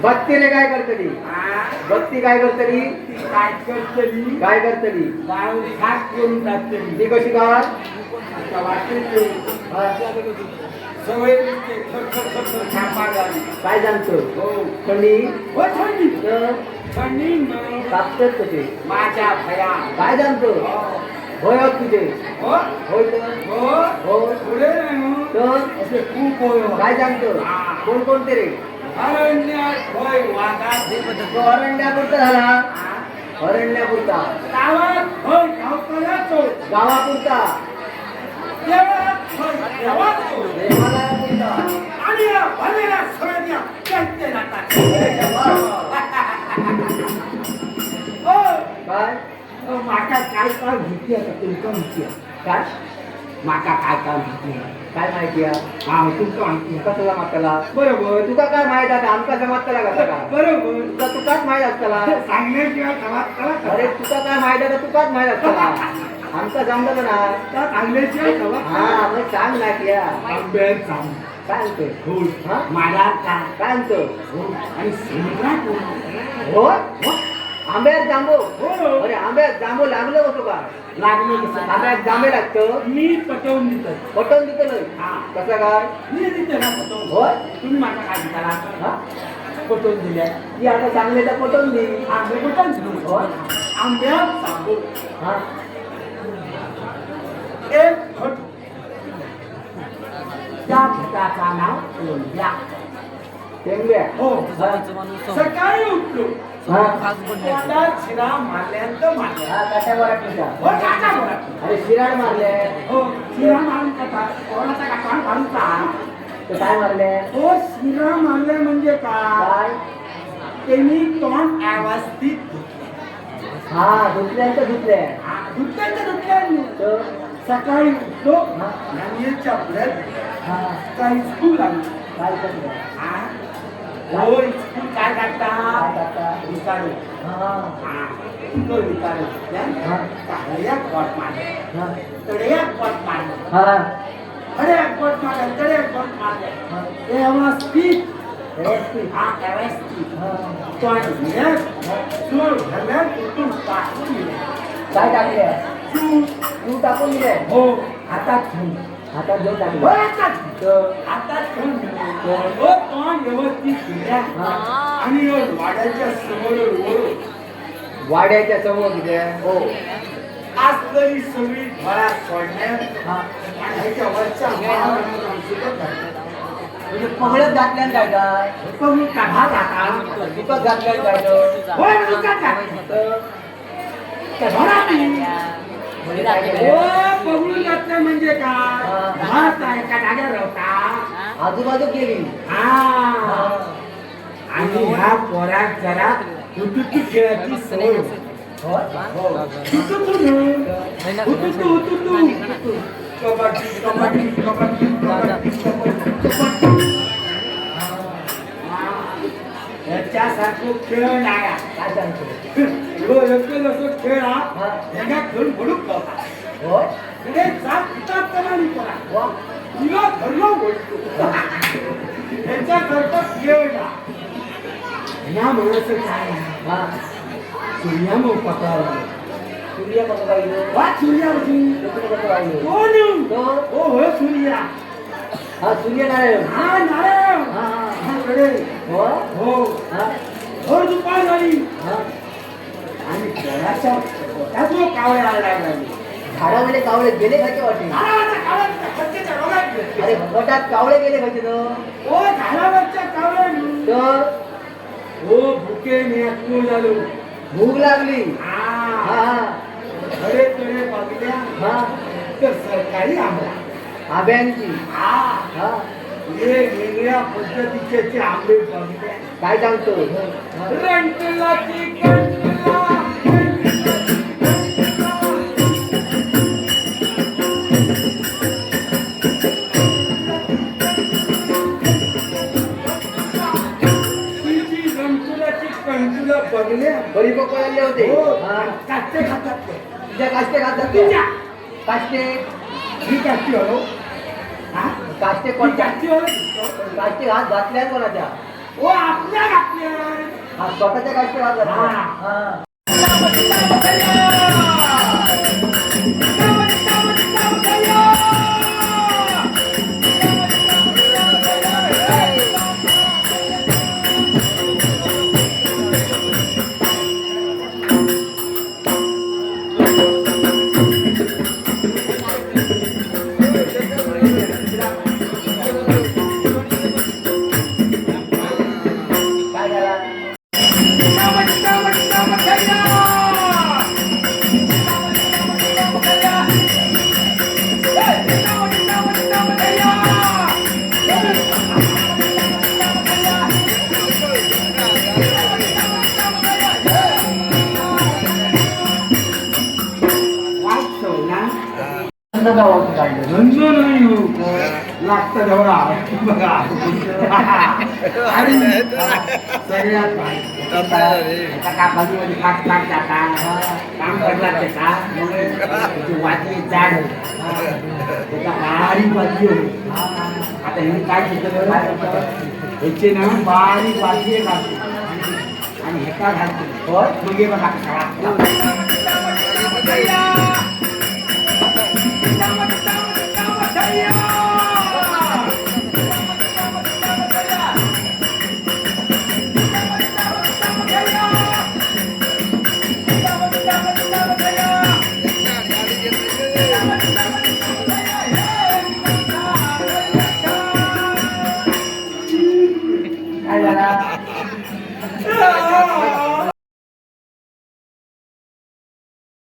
बत्तीने काय करतली बत्ती काय करतली काय करतली ती कशी काय काय जाणतो थंडी कापतात कसे माझ्या भया काय जाणतो होय तुझे होय तर असे खूप होय काय जाणतो कोण कोणते रे अरण्यात होय वाघात तो अरण्यापुरता झाला अरण्यापुरता गावात होय गावकऱ्याचो गावापुरता देवात होय देवाचो देवालयापुरता आणि या भलेला सगळ्या त्यांचे जातात काय माका काय काय भीती आहे तुमका भीती आहे काय माका काय काय भीती आहे काय माहिती आहे हा तुमका माहिती आहे कसला मागताला बरोबर तुका काय माहित आता आमका जमातला कसा का बरोबर तुका तुकाच माहित असतला सांगण्याशिवाय गावात करा अरे तुका काय माहित आहे तुकाच माहित असतला आमका जमलं ना का सांगण्याशिवाय गावात हा मग सांग ना किया आंब्यात सांग काय म्हणतो फूल हा मला का काय म्हणतो फूल आणि समुद्रात हो आंब्यात जांभू हो अरे आंब्यात जांभू लागलं होतो का लागलं कसं आंब्यात जांभे लागतं मी पटवून देतो पटवून दिलं हा कसं काय मी देते ना पटवून होय तुम्ही माझा काय दिला हा पटवून दिल्या ती आता चांगलेला पटवून दे आंबे पटवून दिलो होय आंब्यात सांगू हा एक फट त्या फटाचा नाव कोंड्या टेंगड्या हो हा. सकाळी उठलो हा. कोंडा शिरा मारल्यानंतर मारल्या हा, काट्यावर तुझ्या हो काका बोला अरे शिराड मारले हो शिरा मारून कसा कोणाचा काका मारूचा ते काय मारले हो शिरा मारले म्हणजे काय काय त्यांनी तोंड व्यवस्थित हा धुतल्यानंतर धुतले धुतल्यानं तर सकाळी उठलो हा. नाण्याच्या ब्रेड हा काही स्कूल आली काय करतो हो स्कूल काय काय करता करता विचारू हा तो विचारू हा. काळ्या पोट मारले हा तडया पोट मारले हा खड्या पोट मारले तडया पोट मारले हा. व्यवस्थित व्यवस्थित हा व्यवस्थित हा. पण हे सूर घालून उठून टाकून दिले काय टाकले सूर तू टाकून दिले हो हातात ठेवून हातात घेऊन हो टाकले हातात तर हातात ठेवून हो तोंड व्यवस्थित दिल्या हा. आणि हो वाड्याच्या समोर ओढ वाड्याच्या समोर तिथे हो आज तरी सगळी घरात सोडण्यात हा आणि ह्याच्या वरच्या माळावर सुद्धा म्हणजे पगडत घातल्यान काय काय पण कढा जाता दुखत घातल्यान काय तर होय दुकान जाता त्या घरात म्हणजे काय केलं? हो पगडून घातलं म्हणजे काय हा. भात आहे का जाग्यावर होता आजूबाजू केली हा आणि ह्या पोरात जरा हुतुतू खेळाची सवय होती. हो हुतुतू म्हणून हुतुतू हुतुतू कबड्डी कबड्डी कबड्डी कबड्डी कबड्डी याच्यासारखं खेळ नाही काय सांगतो हो एकटं जसं खेळ हा. हा ह्याला खेळून पडूक नव्हता हो पुढे जात पितात कमानी करा वा तुला धरलं बोलतो ह्याच्यासारखं खेळ ना ह्या म्हणायचं काय आहे? हा सूर्या मग पकडावा सूर्य कसं पाहिजे वा सूर्यावरती दुसरं कसं पाहिजे कोण तो हो हो सूर्या हा सूर्यनारायण हा नारायण हा हा हा कडे हो हो हा हो दुपार झाली हा आणि घराच्या पोटात जो कावळे आला झाडामध्ये कावळे गेले खायचे वाटे अरे पोटात कावळे गेले खायचे तो ओ झाडावरच्या कावळे तर हो भुके नेकू झालो भूक लागली हा हा हा खरे तळे बघल्या हा तर सरकारी आंबा आंब्यांची हा हा वेगवेगळ्या पद्धतीचे ते आंबे बघले काय सांगतो रंटलाची कंटला कंटुला बघले परिपक्व झाले होते हो हा काष्टे खातात ते तुझ्या काष्टे घाततात तुझ्या काष्टे ही काष्टी हलो हा काष्टे ती कोणत्या काष्टी हलो काष्टे हात घातल्या कोणाच्या ओ आपल्या आपल्या हा स्वतःच्या काहीतरी वाजत हा. हा. काय झाला? वाईट सवय ना थंड गावात काढलं. गंज नाही हो. लागतं जवळ बघा आणि सगळ्यात भारी. एका कापाशीमध्ये पाच पाच जाता काम करतात ते का त्याची वाटली जाड होईल. त्याचा बारीक वाजी होईल. आता हे काय शिकवलं ह्याचे ना बारीक वाजी एक असते आणि ह्याचा घालते होय मग हे बघा